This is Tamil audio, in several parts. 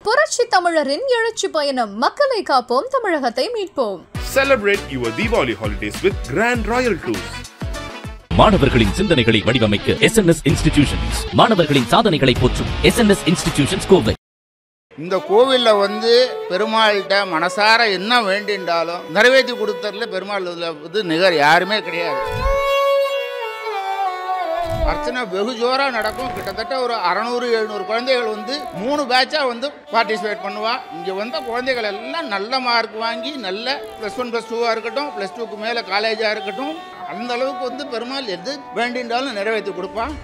புரட்சி தமிழரின் எழுச்சி பயணம். மக்களை காப்போம், தமிழகத்தை மீட்போம். Celebrate your Diwali holidays with Grand Royal Tours. மாணவர்களின் சிந்தனைகளை வடிவமைக்க SNS இன்ஸ்டிடியூஷன்ஸ். மாணவர்களின் சாதனைகளை போற்றும் SNS இன்ஸ்டிடியூஷன்ஸ் கோவை. இந்த கோவிலில் பெருமாள்கிட்ட மனசார என்ன வேண்டின்றாலும் நிறைவேற்றி கொடுத்ததுல பெருமாள் நிகர் யாருமே கிடையாது. அர்ச்சனை வெகு ஜோராக நடக்கும். கிட்டத்தட்ட ஒரு 600-700 குழந்தைகள் 3 பேட்சாக பார்ட்டிசிபேட் பண்ணுவா. இங்கே வந்த குழந்தைகள் எல்லாம் நல்ல மார்க் வாங்கி நல்ல +1 +2 இருக்கட்டும், +2க்கு மேலே காலேஜாக இருக்கட்டும், அந்த அளவுக்கு பெருமாள் எது வேண்டின்றாலும் நிறைவேற்றி கொடுப்பான்.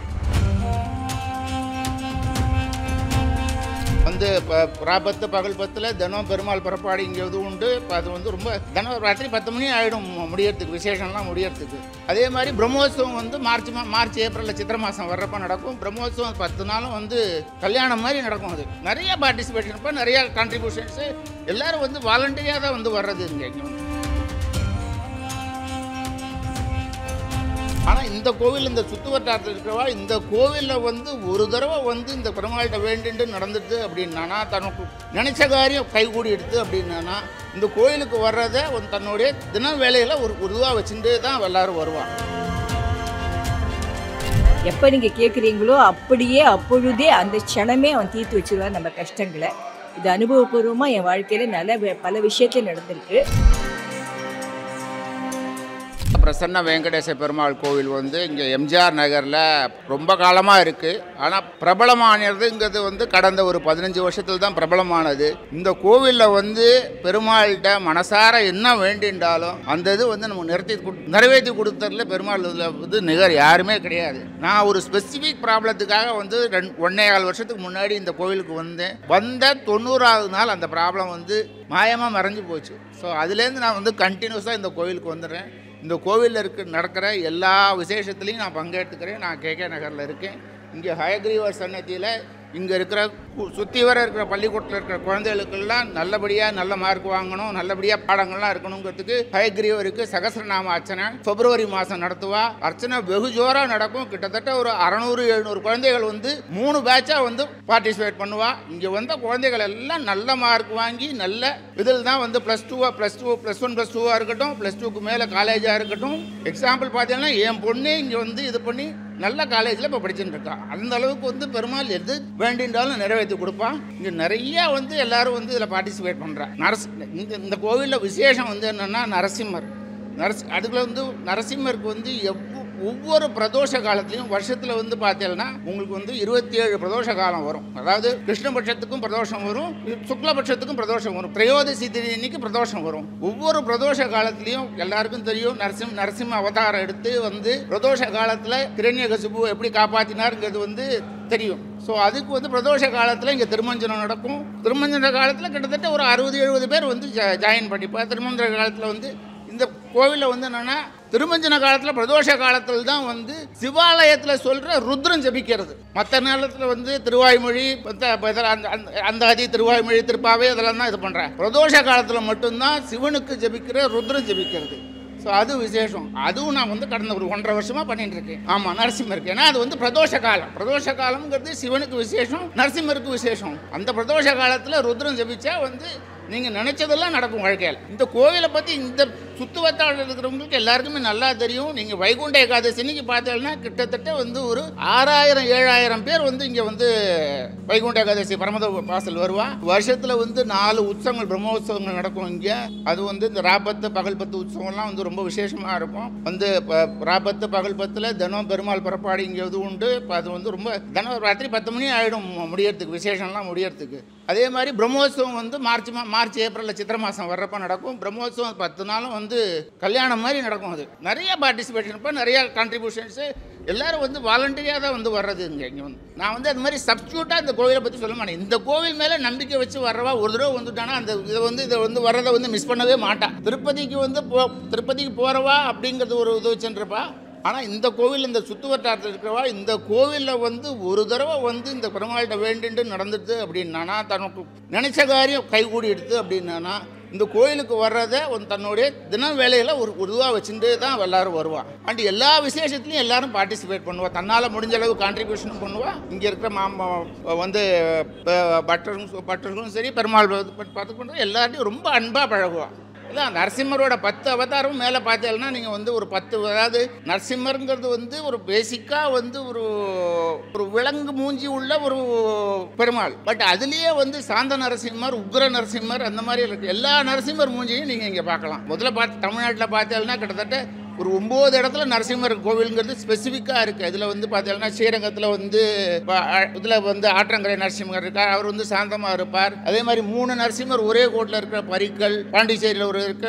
ராபத்து பகல் 10 தினம் பெருமாள் புறப்பாடு இங்கே உண்டு. அது ரொம்ப தினம் ராத்திரி 10 மணி ஆகிடும் முடியறதுக்கு, விசேஷம்லாம் முடியறதுக்கு. அதே மாதிரி பிரம்மோத்சவம் மார்ச் ஏப்ரலில் சித்திரை மாதம் வர்றப்ப நடக்கும். பிரம்மோத்சவம் 10 நாளும் கல்யாணம் மாதிரி நடக்கும். அது நிறைய பார்ட்டிசிபேஷன், இப்போ நிறைய கான்ட்ரிபியூஷன்ஸு, எல்லோரும் வாலண்டியராக தான் வர்றது இங்கே. ஆனால் இந்த கோவில், இந்த சுற்று வட்டாரத்தில் இருக்கிறவா இந்த கோவிலில் ஒரு தடவை இந்த பெருமாள்கிட்ட வேண்டிட்டு நடந்துட்டு அப்படின்னா, தனக்கு நினைச்ச காரியம் கைகூடி எடுத்து அப்படின்னா, இந்த கோயிலுக்கு வர்றதை தன்னுடைய தின வேலையில் ஒரு இதுவாக வச்சுட்டு தான் எல்லாரும் வருவாங்க. எப்போ நீங்கள் கேட்குறீங்களோ அப்படியே அப்பொழுதே அந்த க்ஷணமே அவன் தீர்த்து வச்சுருவான் நம்ம கஷ்டங்களை. இது அனுபவபூர்வமாக என் வாழ்க்கையில் பல விஷயத்தில் நடந்திருக்கு. பிரசன்ன வெங்கடேச பெருமாள் கோவில் இங்கே எம்ஜிஆர் நகரில் ரொம்ப காலமாக இருக்குது. ஆனால் பிரபலமானதுங்கிறது கடந்த ஒரு 15 வருஷத்தில் தான் பிரபலமானது. இந்த கோவிலில் பெருமாள்கிட்ட மனசார என்ன வேண்டின்றாலும் அந்த இது நம்ம நிறைவேற்றி கொடுத்ததுல பெருமாள் நிகர் யாருமே கிடையாது. நான் ஒரு ஸ்பெசிஃபிக் ப்ராப்ளத்துக்காக 1.25 வருஷத்துக்கு முன்னாடி இந்த கோவிலுக்கு வந்த 90ஆவது நாள் அந்த ப்ராப்ளம் மாயமாக மறைஞ்சு போச்சு. ஸோ அதுலேருந்து நான் கண்டினியூஸாக இந்த கோவிலுக்கு வந்துடுறேன். இந்த கோவிலில் நடக்கிற எல்லா விசேஷத்துலேயும் நான் பங்கெடுத்துக்கிறேன். நான் KK நகரில் இருக்கேன். இங்கே ஹயக்ரீவர் சன்னதியில் இங்கே இருக்கிற சுற்றி வர இருக்கிற பள்ளிக்கூடத்தில் இருக்கிற குழந்தைகளுக்கெல்லாம் நல்லபடியாக நல்ல மார்க் வாங்கணும், நல்லபடியாக பாடங்கள்லாம் இருக்கணுங்கிறதுக்கு ஹயக்ரீவருக்கு சகஸ்ரநாம அர்ச்சனை பிப்ரவரி மாதம் நடத்துவா. அர்ச்சனை வெகு ஜோராக நடக்கும். கிட்டத்தட்ட ஒரு 600-700 குழந்தைகள் 3 பேட்சாக பார்ட்டிசிபேட் பண்ணுவா. இங்கே வந்த குழந்தைகள் எல்லாம் நல்ல மார்க் வாங்கி நல்ல இதில் தான் +1 +2 இருக்கட்டும், +2க்கு மேலே காலேஜாக இருக்கட்டும். எக்ஸாம்பிள் பார்த்தீங்கன்னா என் பொண்ணே இங்கே இது பண்ணி நல்ல காலேஜில் இப்போ படிச்சுட்டு இருக்கா. அந்த அளவுக்கு பெருமாள் எது வேண்டின்றாலும் நிறைவேற்றி கொடுப்பான். இங்கே நிறையா எல்லாரும் இதில் பார்ட்டிசிபேட் பண்ணுறான். இந்த கோவிலில் விசேஷம் என்னென்னா நரசிம்மர். அதுக்குள்ள நரசிம்மருக்கு ஒவ்வொரு பிரதோஷ காலத்திலையும் வருஷத்தில் பார்த்தீங்கன்னா உங்களுக்கு 27 பிரதோஷ காலம் வரும். அதாவது கிருஷ்ணபட்சத்துக்கும் பிரதோஷம் வரும், சுக்லபட்சத்துக்கும் பிரதோஷம் வரும், திரையோதசி திதிக்கு பிரதோஷம் வரும். ஒவ்வொரு பிரதோஷ காலத்திலையும் எல்லாருக்கும் தெரியும் நரசிம்ம அவதாரம் எடுத்து பிரதோஷ காலத்தில் கிரண்யகசிபு எப்படி காப்பாற்றினாருங்கிறது தெரியும். ஸோ அதுக்கு பிரதோஷ காலத்தில் இங்கே திருமஞ்சனம் நடக்கும். திருமஞ்சன காலத்தில் கிட்டத்தட்ட ஒரு 60-70 பேர் ஜாயின் பண்ணிப்பா. திருமஞ்சன காலத்தில் இந்த கோவிலில் என்னென்னா திருமஞ்சன காலத்தில் பிரதோஷ காலத்தில் தான் சிவாலயத்தில் சொல்கிற ருத்ரம் ஜபிக்கிறது. மற்ற நேரத்தில் திருவாய்மொழி அந்த அதி திருவாய்மொழி திருப்பாவை அதெல்லாம் தான் இது பண்ணுறேன். பிரதோஷ காலத்தில் மட்டும்தான் சிவனுக்கு ஜபிக்கிற ருத்ரம் ஜபிக்கிறது. ஸோ அது விசேஷம். அதுவும் நான் கடந்த ஒரு 1.5 வருஷமாக பண்ணிட்டு இருக்கேன். ஆமாம், நரசிம்மருக்கு. ஏன்னா அது பிரதோஷ காலம். பிரதோஷ காலம்ங்கிறது சிவனுக்கு விசேஷம், நரசிம்மருக்கு விசேஷம். அந்த பிரதோஷ காலத்தில் ருத்ரம் ஜபிச்சா நீங்கள் நினைச்சதெல்லாம் நடக்கும் வாழ்க்கையில். இந்த கோவிலை பற்றி இந்த சுற்றுவட்டாளர் இருக்கிறவங்களுக்கு எல்லாருக்குமே நல்லா தெரியும். நீங்கள் வைகுண்ட ஏகாதசிக்கு பார்த்தீங்கன்னா கிட்டத்தட்ட ஒரு 6000-7000 பேர் இங்கே வைகுண்ட ஏகாதசி பரமத வாசல் வருவா. வருஷத்தில் 4 உற்சவங்கள் பிரம்மோத்சவங்கள் நடக்கும் இங்கே. அது இந்த ராபத்து பகல் 10 உற்சவம்லாம் ரொம்ப விசேஷமாக இருக்கும். ராபத்து பகல் 10 தினம் பெருமாள் புறப்பாடு இங்கே உண்டு. அது ரொம்ப தினம் ராத்திரி 10 மணி ஆகிடும் முடியறதுக்கு, விசேஷம்லாம் முடியறதுக்கு. அதே மாதிரி பிரம்மோத்சவம் மார்ச் ஏப்ரலில் சித்திரை மாதம் வர்றப்ப நடக்கும். பிரம்மோத்சவம் 10 நாளும் கல்யாணம் மாதிரி நடக்கும். அது நிறைய பார்ட்டிசிபேஷன், இப்போ நிறைய கான்ட்ரிபியூஷன்ஸு, எல்லோரும் வாலண்டியராக தான் வர்றது இங்கே. நான் அது மாதிரி சப்ஸ்டியூட்டாக இந்த கோவிலை பற்றி சொல்ல மாட்டேன். இந்த கோவில் மேலே நம்பிக்கை வச்சு வர்றவா ஒரு தடவை வந்துட்டானா அந்த இதை வர்றதை மிஸ் பண்ணவே மாட்டான். திருப்பதிக்கு போகிறவா அப்படிங்கிறது ஒரு இது வச்சுருப்பா. ஆனால் இந்த கோவில், இந்த சுற்று வட்டாரத்தில் இருக்கிறவா இந்த கோவிலில் ஒரு தடவை இந்த பெருமாள்கிட்ட வேண்டிட்டு நடந்துட்டு அப்படின்னா, தனக்கு நினைச்ச காரியம் கைகூடி எடுத்து அப்படின்னா, இந்த கோயிலுக்கு வர்றதை தன்னுடைய தின வேலையில் ஒரு இதுவாக வச்சுட்டு தான் எல்லாரும் வருவான். அண்ட் எல்லா விசேஷத்துலையும் எல்லாரும் பார்ட்டிசிபேட் பண்ணுவாள். தன்னால் முடிஞ்ச அளவு கான்ட்ரிபியூஷனும் பண்ணுவாள். இங்கே இருக்கிற பட்டர்களும் சரி, பெருமாள் பார்த்துக்கொண்டு எல்லார்ட்டையும் ரொம்ப அன்பாக பழகுவாள். இதான் நரசிம்மரோட 10 அவதாரமும் மேலே பார்த்தீங்கன்னா நீங்கள் ஒரு 10, அதாவது நரசிம்மருங்கிறது ஒரு பேசிக்காக ஒரு விலங்கு மூஞ்சி உள்ள ஒரு பெருமாள். பட் அதுலேயே சாந்த நரசிம்மர், உக்ர நரசிம்மர், அந்த மாதிரி இருக்கு. எல்லா நரசிம்மர் மூஞ்சியும் நீங்கள் இங்கே பார்க்கலாம். முதல்ல தமிழ்நாட்டில் பார்த்தீங்கன்னா கிட்டத்தட்ட ஒரு 9 இடத்துல நரசிம்மர் கோவிலுங்கிறது ஸ்பெசிஃபிக்காக இருக்குது. அதில் பார்த்தீங்கன்னா ஸ்ரீரங்கத்தில் இதில் ஆற்றங்கரை நரசிம்மர் இருக்கார். அவர் சாந்தமாக இருப்பார். அதே மாதிரி 3 நரசிம்மர் ஒரே கோட்டில் இருக்கிற பரிக்கல், பாண்டிச்சேரியில் ஒரு இருக்க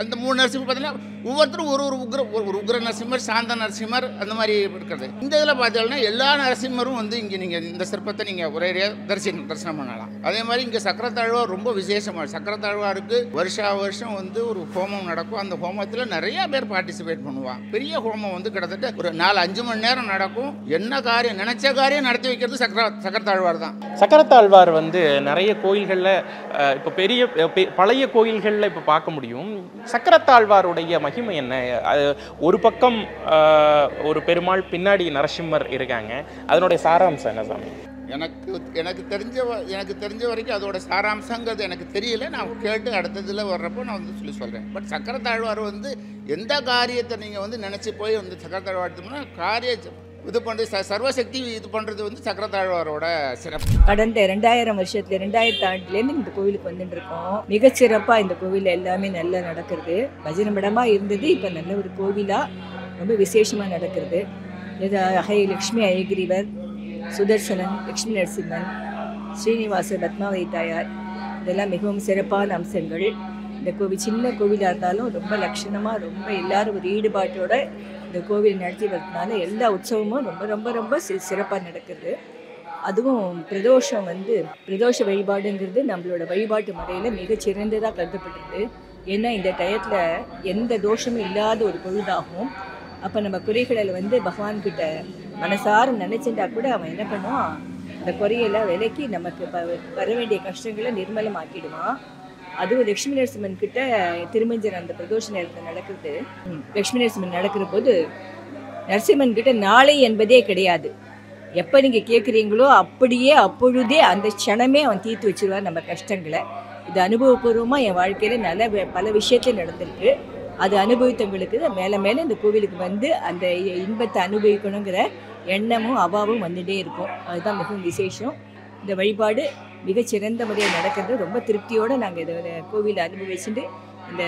அந்த 3 நரசிம்மர் பார்த்தீங்கன்னா ஒவ்வொருத்தரும் ஒரு உக்ர நரசிம்மர், சாந்த நரசிம்மர், அந்த மாதிரி இருக்கிறது. இந்த இதில் பார்த்தீங்கன்னா எல்லா நரசிம்மரும் இங்கே நீங்கள் இந்த சிற்பத்தை நீங்கள் ஒரே தரிசனம் பண்ணலாம். அதே மாதிரி இங்கே சக்கரத்தாழ்வார் ரொம்ப விசேஷமாக. சக்கரத்தாழ்வாருக்கு வருஷம் ஒரு ஹோமம் நடக்கும். அந்த ஹோமத்தில் நிறைய பேர் பார்ட்டிசிபேட் பண்ணுவாங்க. பெரிய ஹோமம் கிட்டத்தட்ட ஒரு 4-5 மணி நேரம் நடக்கும். என்ன காரியம் நினைச்ச காரியம் நடத்தி வைக்கிறது சக்கரத்தாழ்வார் தான். சக்கரத்தாழ்வார் நிறைய கோயில்களில் இப்போ பழைய கோயில்களில் இப்போ பார்க்க முடியும். சக்கரத்தாழ்வாருடைய மகிமை என்ன? ஒரு பக்கம் ஒரு பெருமாள், பின்னாடி நரசிம்மர் இருக்காங்க. அதனுடைய சாராம்சம் என்ன சாமி? எனக்கு தெரிஞ்ச வரைக்கும் அதோட சாராம்சங்கிறது எனக்கு தெரியல. நான் கேட்டு அடுத்ததில் வர்றப்போ நான் சொல்கிறேன். பட் சக்கரத்தாழ்வார் எந்த காரியத்தை நீங்கள் நினச்சி போய் சக்கரத்தாழ்வார் காரியம் இது பண்ணுறது, சர்வசக்தி இது பண்ணுறது சக்கரத்தாழ்வாரோட சிறப்பு. கடந்த 2000 வருஷத்துல 2000 ஆண்டுலேருந்து இந்த கோவிலுக்கு வந்துட்டு இருக்கோம். மிகச்சிறப்பாக இந்த கோவில் எல்லாமே நல்லா நடக்கிறது. பஜனை மடமாக இருந்தது, இப்போ நல்ல ஒரு கோவிலாக ரொம்ப விசேஷமாக நடக்கிறது. இது லக்ஷ்மி அயகிரிவர், சுதர்சனன், லக்ஷ்மி நரசிம்மன், ஸ்ரீனிவாசர், பத்மாவதி தாயார், இதெல்லாம் மிகவும் சிறப்பான அம்சங்கள். இந்த கோவில் சின்ன கோவிலாக இருந்தாலும் ரொம்ப லட்சணமாக, ரொம்ப எல்லாரும் ஒரு ஈடுபாட்டோட இந்த கோவில் நடத்தி வரதுனால எல்லா உற்சவமும் ரொம்ப ரொம்ப ரொம்ப சிறப்பாக நடக்குது. அதுவும் பிரதோஷ வழிபாடுங்கிறது நம்மளோட வழிபாட்டு முறையில் மிகச்சிறந்ததாக கருதப்பட்டிருக்கு. ஏன்னா இந்த டயத்தில் எந்த தோஷமும் இல்லாத ஒரு பொழுதாகும். அப்போ நம்ம குறைகளை பகவான்கிட்ட மனசார நினச்சிட்டா கூட அவன் என்ன பண்ணுவான், அந்த குறையெல்லாம் விலக்கி நமக்கு வர வேண்டிய கஷ்டங்களை நிர்மலமாக்கிடுவான். அதுவும் லக்ஷ்மி நரசிம்மன் கிட்ட திருமஞ்சன் அந்த பிரதோஷ நேரத்தில் நடக்கிறது. லக்ஷ்மி நரசிம்மன் நடக்கிற போது நரசிம்மன் கிட்ட நாளை என்பதே கிடையாது. எப்போ நீங்கள் கேட்குறீங்களோ அப்படியே அப்பொழுதே அந்த க்ஷணமே அவன் தீர்த்து வச்சுருவார் நம்ம கஷ்டங்களை. இது அனுபவபூர்வமாக என் வாழ்க்கையில் பல விஷயத்தில் நடந்திருக்கு. அது அனுபவித்தவங்களுக்கு மேலே மேலே இந்த கோவிலுக்கு அந்த இன்பத்தை அனுபவிக்கணுங்கிற எண்ணமும் அபாவும் வந்துகிட்டே இருக்கும். அதுதான் மிகவும் விசேஷம். இந்த வழிபாடு மிகச்சிறந்த முறையில் நடக்கிறது. ரொம்ப திருப்தியோடு நாங்கள் இதை கோவிலை அனுபவிச்சுட்டு இந்த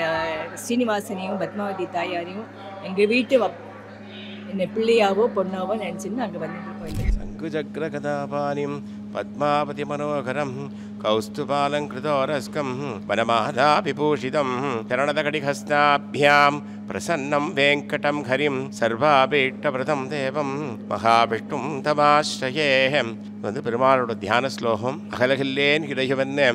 ஸ்ரீனிவாசனையும் பத்மாவதி தாயாரையும் எங்கள் வீட்டு என்ன பிள்ளையாவோ பொண்ணாவோ நினச்சின்னு அங்கே வந்துட்டு சங்குசக்கர கதாபாணிம் பத்மாவதி மனோகரம் கௌஸ்துபாலங்கிருதோரஸ்கம் வனமாலா விபூஷிதம் சரணதகடிஹஸ்தாபியாம் பிரசன்னம் வேங்கடம் ஹரிம் சர்வாபீஷ்டபிரதம் தேவம் மகாவிஷ்ணும் தமாஸ்ரயே. பெருமாளோட தியான ஸ்லோகம். அகலகில்லேன் இடையவன்னு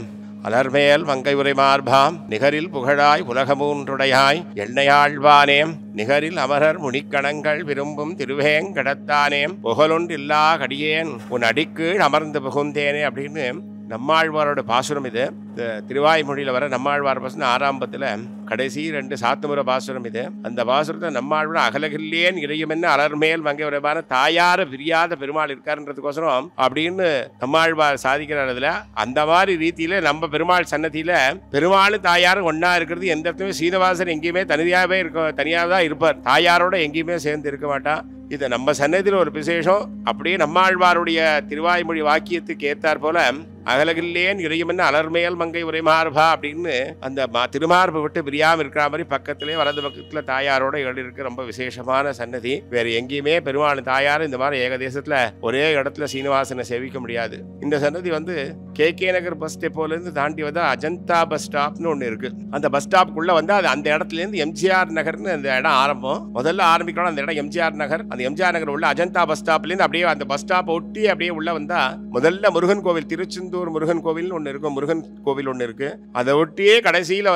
அலர்மேல் மங்கை உரை மார்பாம் நிகரில் புகழாய் உலகமூன்றுடையாய் எண்ணையாழ்வானேம் நிகரில் அமரர் முனிக்கணங்கள் விரும்பும் திருவேங்கடத்தானேம் புகழொன்றில்லா கடியேன் உன் அடிக்கீழ் அமர்ந்து புகுந்தேனே அப்படின்னு நம்மாழ்வாரோட பாசுரம். இது திருவாய்மொழியில் வர நம்மாழ்வார் பாசுரம் 6ஆம் பத்தில் கடைசி 2 சாத்துமுறை பாசுரம். இது அந்த பாசுரத்தை நம்மாழ்வார் அகலகில்லேன் இறையுமென்னு அலர்மேல் மங்கை உரைபான தாயார பிரியாத பெருமாள் இருக்காருன்றதுக்கோசரம் அப்படின்னு நம்மாழ்வார் சாதிக்கிறார். அதுல அந்த மாதிரி ரீதியில நம்ம பெருமாள் சன்னதியில பெருமாள் தாயாரும் ஒன்னா இருக்கிறது. எந்த இடத்துலையும் சீனிவாசன் எங்கேயுமே தனியாக தான் இருப்பார். தாயாரோட எங்கேயுமே சேர்ந்து இருக்க மாட்டான். இது நம்ம சன்னதியில் ஒரு விசேஷம். அப்படியே நம்மாழ்வாருடைய திருவாய்மொழி வாக்கியத்துக்கு ஏற்றார் போல அகலகில்லேன் இறையுமென்னு அலர்மேல் மங்கை உரைமார்பா அப்படின்னு அந்த திருமார்பு விட்டு பிரியாமல் இருக்கிற மாதிரி பக்கத்திலே வலது பக்கத்தில் தாயாரோட இருக்கு. ரொம்ப விசேஷமான சன்னதி. வேறு எங்கேயுமே பெருமாள் தாயார் இந்த மாதிரி ஏகதேசத்தில் ஒரே இடத்துல சீனிவாசனை சேவிக்க முடியாது. இந்த சன்னதி KK நகர் பஸ் டெப்போலேருந்து தாண்டி அஜந்தா பஸ் ஸ்டாப்னு ஒன்று இருக்கு. அந்த பஸ் ஸ்டாப்புக்குள்ள அது அந்த இடத்துலேருந்து எம்ஜிஆர் நகர்னு அந்த இடம் ஆரம்பம். முதல்ல ஆரம்பிக்கணும் அந்த இடம் எம்ஜிஆர் நகர். அந்த எம்ஜிஆர் நகர் உள்ள அஜந்தா பஸ் ஸ்டாப்லேருந்து அப்படியே அந்த பஸ் ஸ்டாப் ஒட்டி அப்படியே உள்ள முதல்ல முருகன் கோவில், திருச்செந்தூர் முருகன் கோவில் ஒன்று இருக்கும். முருகன் கோவில் ஒன்று இருக்கு. அதை ஒட்டியே கடைசியில்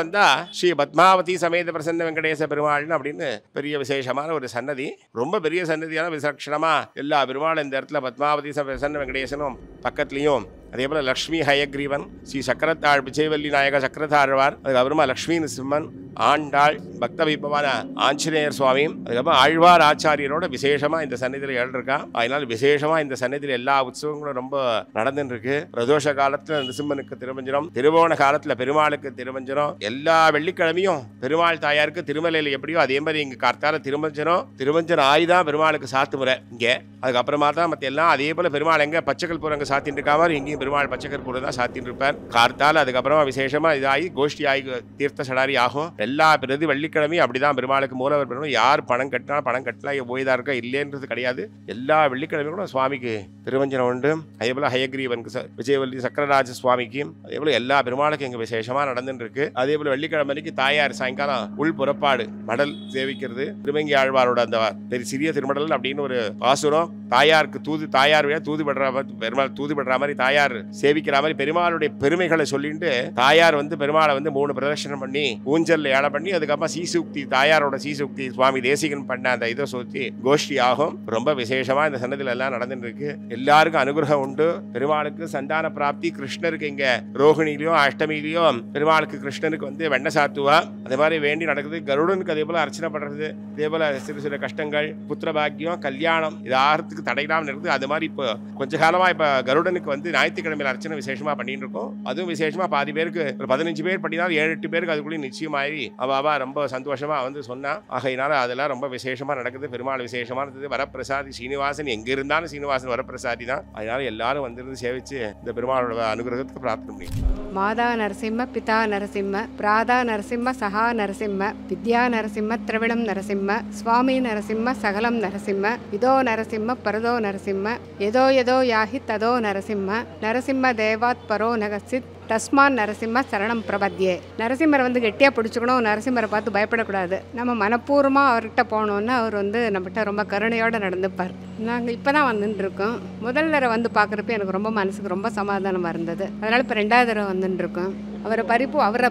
ஸ்ரீ பத்மாவதி சமேத பிரசன்ன வெங்கடேச பெருமாள்னு அப்படின்னு பெரிய விசேஷமான ஒரு சன்னதி. ரொம்ப பெரிய சன்னதியான விசேஷமா எல்லா பெருமாள் இந்த இடத்துல பத்மாவதி பிரசன்ன வெங்கடேசனும் பக்கத்துலையும் அதே போல் லக்ஷ்மி ஹயக்ரீவன், ஸ்ரீ சக்கரத்தாழ் விஜயவல்லி நாயக சக்கரத்தாழ்வார், அதுக்கப்புறமா லக்ஷ்மி நரசிம்மன், ஆண்டாள், பக்த வைபவான ஆஞ்சநேயர் சுவாமியும், அதுக்கப்புறம் ஆழ்வார் ஆச்சாரியரோட விசேஷமா இந்த சன்னிதியில் எழுதிருக்கா. அதனால விசேஷமா இந்த சன்னிதியில் எல்லா உற்சவங்களும் ரொம்ப நடந்துட்டு இருக்கு. பிரதோஷ காலத்துல நரசிம்மனுக்கு திருமஞ்சனம், திருவோண காலத்துல பெருமாளுக்கு திருமஞ்சனம், எல்லா வெள்ளிக்கிழமையும் பெருமாள் தாயாருக்கு திருமலையில் எப்படியோ அதே மாதிரி இங்க கார்த்தால திருமஞ்சனம் ஆயுதான் பெருமாளுக்கு சாத்து முறை இங்க. அதுக்கப்புறமா தான் மற்ற எல்லாம் அதே போல பெருமாள் எங்க பச்சைக்கற்பூரம் அங்கே சாத்தின்னு இருக்கா மாதிரி இங்கேயும் பெருமாள் பச்சைக்கற்பூரம் தான் சாத்தின்னு இருப்பார் கார்த்தால். அதுக்கப்புறமா விசேஷமா இதாகி கோஷ்டி ஆகி தீர்த்த சடாரி ஆகும். எல்லா பிரதி வெள்ளிக்கிழமையும் அப்படிதான் பெருமாளுக்கு மூலவர் பெருமாள் யார் பணம் கட்டினா பணம் கட்டலாம் போய்தா இருக்கா இல்லைன்றது கிடையாது. எல்லா வெள்ளிக்கிழமையும் கூட சுவாமிக்கு திருவஞ்சனம் உண்டு. அதே போல ஹயக்ரீவனுக்கு விஜயவல்லி சக்கரராஜ சுவாமிக்கு அதே போல எல்லா பெருமாளுக்கும் இங்க விசேஷமா நடந்துட்டு இருக்கு. அதே போல வெள்ளிக்கிழமைக்கு தாயார் சாயங்காலம் உள் புறப்பாடு மடல் சேவிக்கிறது. திருமங்கி ஆழ்வாரோட அந்த சிறிய திருமடல் அப்படின்னு ஒரு பாசுரம் தாயாருக்கு தாயார் தூது படுற பெருமாள் தூது படுற மாதிரி தாயார் சேவிக்கிற மாதிரி பெருமாளுடைய பெருமைகளை சொல்லிட்டு தாயார் பெருமாளை 3 பிரதட்சணம் பண்ணி ஊஞ்சல் ஏழை பண்ணி அதுக்கப்புறம் சீசுக்தி தாயாரோட சீசுக்தி சுவாமி தேசிகன் பண்ண அந்த இதை சுத்தி கோஷ்டி ஆகும். ரொம்ப விசேஷமா இந்த சன்னதியில் எல்லாம் நடந்துட்டு இருக்கு. எல்லாருக்கும் அனுகிரகம் உண்டு. பெருமாளுக்கு சந்தான பிராப்தி. கிருஷ்ணருக்கு இங்க ரோகிணிலையும் அஷ்டமிலையும் பெருமாளுக்கு கிருஷ்ணனுக்கு வெண்ண சாத்துவா. அதே மாதிரி வேண்டி நடக்குது. கருடனுக்கு அதே போல அர்ச்சனை பண்றது. அதே போல சிறு கஷ்டங்கள் புத்திர பாக்கியம் கல்யாணம் இது ஆகிறதுக்கு தடையில்லாமல் இருக்குது. அது மாதிரி இப்போ கொஞ்ச காலமா இப்ப கருடனுக்கு ஞாயிற்றுக்கிழமையில அர்ச்சனை விசேஷமா பண்ணிட்டு இருக்கோம். அதுவும் விசேஷமா பாதி பேருக்கு ஒரு 15 பேர் பண்ணினால் 7-8 பேருக்கு அதுக்குள்ளே நிச்சயமாயி அவ ரொம்ப சந்தோஷமா சொன்னா. ஆகையினால அதெல்லாம் ரொம்ப விசேஷமா நடக்குது. பெருமாள் விசேஷமா இருந்தது. வரப்பிரசாதி ஸ்ரீனிவாசன் எங்க இருந்தாலும் ஸ்ரீனிவாசன் வரப்பிரசாதி தான். அதனால எல்லாரும் வந்திருந்து சேவிச்சு இந்த பெருமாளோட அனுகிரகத்துக்கு பிரார்த்தனை பண்ணி மாதா நரசிம்ம பிதா நரசிம்ம பிராதா நரசிம்ம சகா நரசிம்ம வித்யா நரசிம்ம திரவிடம் நரசிம்ம சுவாமி நரசிம்ம சகலம் நரசிம்ம இதோ நரசிம்ம பரதோ நரசிம்ம எதோ யாஹி ததோ நரசிம்ம நரசிம்ம தேவாத் பரோ நகசித் தஸ்மான் நரசிம்ம சரணம் பிரபத்யே. நரசிம்மரை கெட்டியாக பிடிச்சிக்கணும். நரசிம்மரை பார்த்து பயப்படக்கூடாது. நம்ம மனப்பூர்வமாக அவர்கிட்ட போனோன்னா அவர் நம்மகிட்ட ரொம்ப கருணையோடு நடந்துப்பார். நாங்கள் இப்போ தான் வந்துட்டுருக்கோம். முதல் தடவை பார்க்குறப்ப எனக்கு ரொம்ப மனசுக்கு ரொம்ப சமாதானமாக இருந்தது. அதனால் இப்போ 2வது தடவை வந்துட்டுருக்கோம். அவரை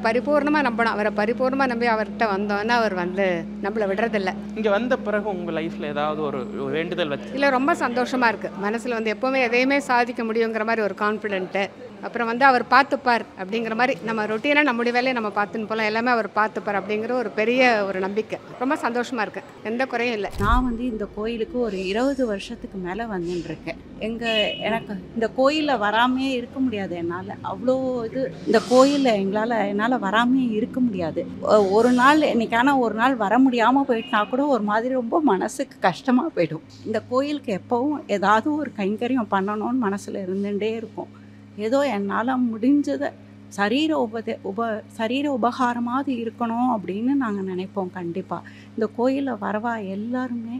பரிபூர்ணமாக நம்பணும். அவரை பரிபூர்ணமாக நம்பி அவர்கிட்ட வந்தோன்னா அவர் நம்மளை விடுறதில்லை. இங்கே வந்த பிறகு உங்கள் லைஃப்பில் ஏதாவது ஒரு வேண்டுதல் வச்சு இல்லை ரொம்ப சந்தோஷமாக இருக்குது. மனசில் எப்போவுமே எதையுமே சாதிக்க முடியுங்கிற மாதிரி ஒரு கான்ஃபிடென்ட்டு. அப்புறம் அவர் பார்த்துப்பார் அப்படிங்கிற மாதிரி நம்ம ரொட்டீனாக நம்முடைய வேலையை நம்ம பார்த்துன்னு போகலாம். எல்லாமே அவர் பார்த்துப்பார் அப்படிங்கிற ஒரு பெரிய ஒரு நம்பிக்கை. ரொம்ப சந்தோஷமாக இருக்குது. எந்த குறையும் இல்லை. நான் இந்த கோயிலுக்கு ஒரு 20 வருஷத்துக்கு மேலே வந்துட்டுருக்கேன். எனக்கு இந்த கோயிலில் வராமே இருக்க முடியாது. என்னால் அவ்வளோ இந்த கோயிலில் என்னால் வராமே இருக்க முடியாது. ஒரு நாள் இன்னைக்கான ஒரு நாள் வர முடியாமல் போயிட்டுனா கூட ஒரு மாதிரி ரொம்ப மனசுக்கு கஷ்டமாக போயிடும். இந்த கோயிலுக்கு எப்போவும் ஏதாவது ஒரு கைங்கரியம் பண்ணணும்னு மனசில் இருந்துகிட்டே இருக்கும். ஏதோ என்னால் முடிஞ்சதை சரீர உபகாரமாவது இருக்கணும் அப்படின்னு நாங்கள் நினைப்போம். கண்டிப்பாக இந்த கோயிலில் வரவா எல்லாருமே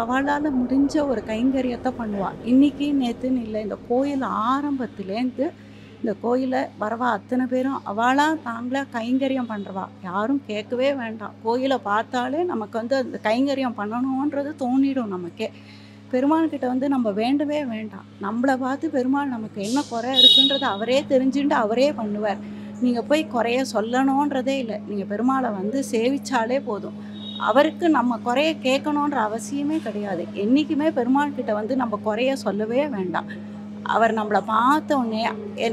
அவளால் முடிஞ்ச ஒரு கைங்கரியத்தை பண்ணுவாள். இன்றைக்கி நேற்றுன்னு இல்லை, இந்த கோயில் ஆரம்பத்துலேருந்து இந்த கோயிலை வரவா அத்தனை பேரும் அவளாக தாங்களாக கைங்கரியம் பண்ணுறவா. யாரும் கேட்கவே வேண்டாம். கோயிலை பார்த்தாலே நமக்கு அந்த கைங்கரியம் பண்ணணுன்றது தோணிடும் நமக்கே. பெருமாள்கிட்ட நம்ம வேண்டவே வேண்டாம். நம்மளை பார்த்து பெருமாள் நமக்கு என்ன குறை இருக்குன்றதை அவரே தெரிஞ்சுட்டு அவரே பண்ணுவார். நீங்கள் போய் குறைய சொல்லணுன்றதே இல்லை. நீங்கள் பெருமாளை சேவிச்சாலே போதும். அவருக்கு நம்ம குறைய கேட்கணுன்ற அவசியமே கிடையாது. என்றைக்குமே பெருமாள்கிட்ட நம்ம குறைய சொல்லவே வேண்டாம். அவர் நம்மளை பார்த்த உடனே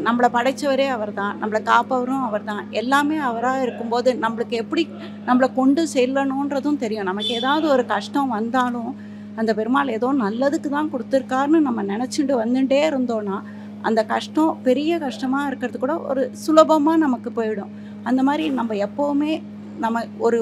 நம்மளை படைத்தவரே அவர் தான், நம்மளை காப்பவரும் அவர் தான். எல்லாமே அவராக இருக்கும்போது நம்மளுக்கு எப்படி நம்மளை கொண்டு செல்லணுன்றதும் தெரியும். நமக்கு ஏதாவது ஒரு கஷ்டம் வந்தாலும் அந்த பெருமாள் ஏதோ நல்லதுக்கு தான் கொடுத்துருக்காருன்னு நம்ம நினச்சிட்டு வந்துட்டே இருந்தோன்னா அந்த கஷ்டம் பெரிய கஷ்டமாக இருக்கிறது கூட ஒரு சுலபமாக நமக்கு போயிடும். அந்த மாதிரி நம்ம எப்போவுமே நம்ம ஒரு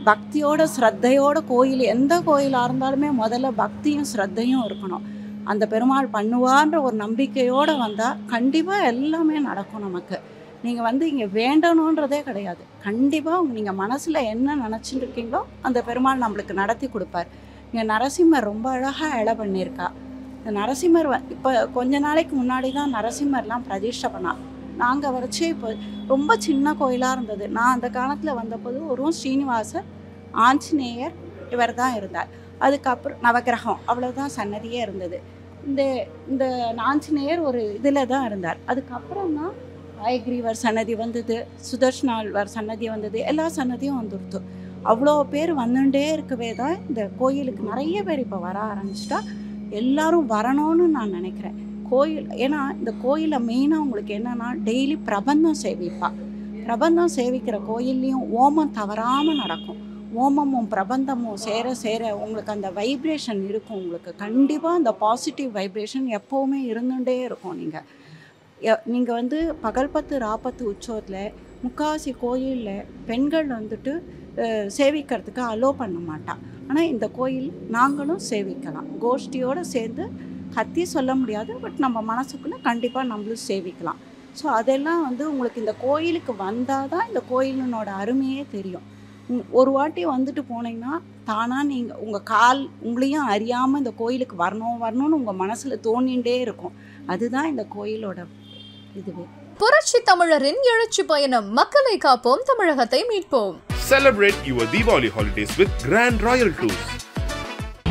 பக்தியோட ஸ்ரத்தையோட கோயில் எந்த கோயிலாக இருந்தாலுமே முதல்ல பக்தியும் ஸ்ரத்தையும் இருக்கணும். அந்த பெருமாள் பண்ணுவான்ற ஒரு நம்பிக்கையோடு வந்தால் கண்டிப்பாக எல்லாமே நடக்கும் நமக்கு. நீங்கள் இங்கே வேண்டணுன்றதே கிடையாது. கண்டிப்பாக நீங்கள் மனசில் என்ன நினச்சிட்டு இருக்கீங்களோ அந்த பெருமாள் நம்மளுக்கு நடத்தி கொடுப்பார். இங்கே நரசிம்மர் ரொம்ப அழகாக இலை பண்ணியிருக்கா. இந்த நரசிம்மர் இப்போ கொஞ்ச நாளைக்கு முன்னாடி தான் நரசிம்மர்லாம் பிரதிஷ்டை பண்ணான். நாங்கள் வரைச்சி இப்போ ரொம்ப சின்ன கோயிலாக இருந்தது. நான் அந்த காலத்தில் வந்தபோது ஒரு ஸ்ரீனிவாசர் ஆஞ்சநேயர் இவர் தான் இருந்தார். அதுக்கப்புறம் நவகிரகம் அவ்வளோதான் சன்னதியே இருந்தது. இந்த ஆஞ்சநேயர் ஒரு இதில் தான் இருந்தார். அதுக்கப்புறம் தான் ஹயக்ரீவர் சன்னதி வந்தது, சுதர்ஷனாழ்வார் சன்னதி வந்தது, எல்லா சன்னதியும் வந்துடுத்து. அவ்வளோ பேர் வந்துட்டே இருக்கவே தான் இந்த கோயிலுக்கு நிறைய பேர் இப்போ வர ஆரம்பிச்சிட்டா. எல்லாரும் வரணும்னு நான் நினைக்கிறேன். கோயில், ஏன்னா இந்த கோயிலில் மெயினாக உங்களுக்கு என்னென்னா டெய்லி பிரபந்தம் சேவிப்பா. பிரபந்தம் சேவிக்கிற கோயில்லையும் ஓமம் தவறாமல் நடக்கும். ஓமமும் பிரபந்தமும் சேர சேர உங்களுக்கு அந்த வைப்ரேஷன் இருக்கும். உங்களுக்கு கண்டிப்பாக அந்த பாசிட்டிவ் வைப்ரேஷன் எப்போவுமே இருந்துகிட்டே இருக்கும். நீங்கள் வந்து பகல் 10 ராப்பத்து உற்சவத்தில் முக்காவாசி கோயிலில் பெண்கள் வந்துட்டு சேவிக்கிறதுக்கு அலோ பண்ண மாட்டாள். ஆனால் இந்த கோயில் நாங்களும் சேவிக்கலாம். கோஷ்டியோடு சேர்ந்து கத்தி சொல்ல முடியாது, பட் நம்ம மனசுக்குள்ளே கண்டிப்பாக நம்மளும் சேவிக்கலாம். ஸோ அதெல்லாம் வந்து உங்களுக்கு இந்த கோயிலுக்கு வந்தால் தான் இந்த கோயிலினோட அருமையே தெரியும். ஒரு வாட்டி வந்துட்டு போனீங்கன்னா தானாக நீங்கள் உங்களையும் அறியாமல் இந்த கோயிலுக்கு வரணும்னு உங்கள் மனசில் தோணிகிட்டே இருக்கும். அதுதான் இந்த கோயிலோட இதுவே. புரட்சி தமிழரின் எழுச்சி பயணம். மக்களை காப்போம், தமிழகத்தை மீட்போம். Celebrate your Diwali holidays with Grand Royal Tours.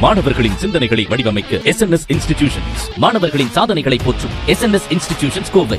மாணவர்களின் சிந்தனைகளை வடிவமைக்க SNS இன்ஸ்டிடியூஷன்ஸ். மாணவர்களின் சாதனைகளை போற்றும் SNS இன்ஸ்டிடியூஷன்ஸ் கோவை.